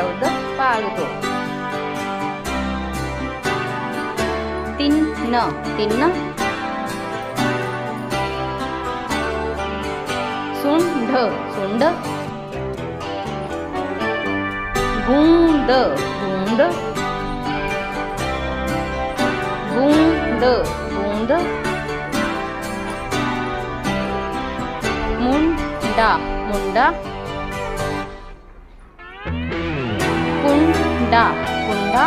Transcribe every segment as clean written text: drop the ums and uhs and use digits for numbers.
शब्द पाळतो. तिन्न तिन्न, सुंड सुंड, गुंड गुंड, गुंड गुंड, मुंडा मुंडा, कुंडा कुंडा,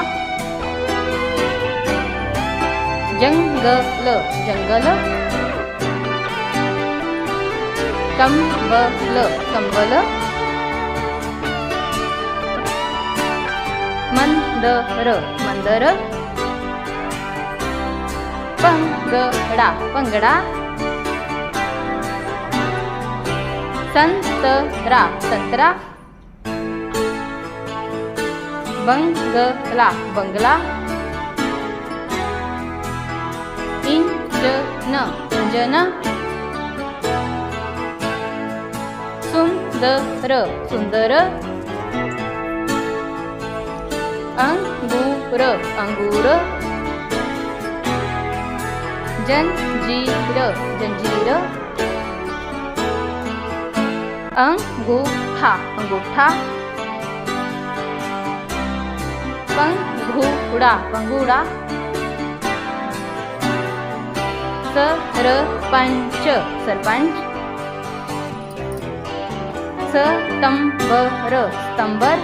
जंगल जंगल, कंबल कंबल, मंदर मंदर, पंगडा पंगडा, संतरा संतरा, बंगला बंगला, इंजन इंजन, सुंदर सुंदर, अंगूर अंगूर, जंजीर जंजीर, अंगूठा अंगूठा, पंघुडा पंघुडा, सरपंच सरपंच, स्तंभर स्तंभर,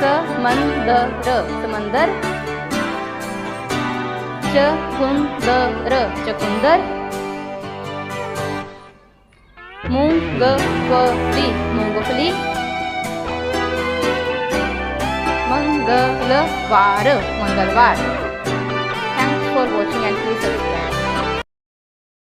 समंदर समंदर, चकुंदर चकुंदर, मूंगफली मूंगफली, मंगलवार मंगलवार.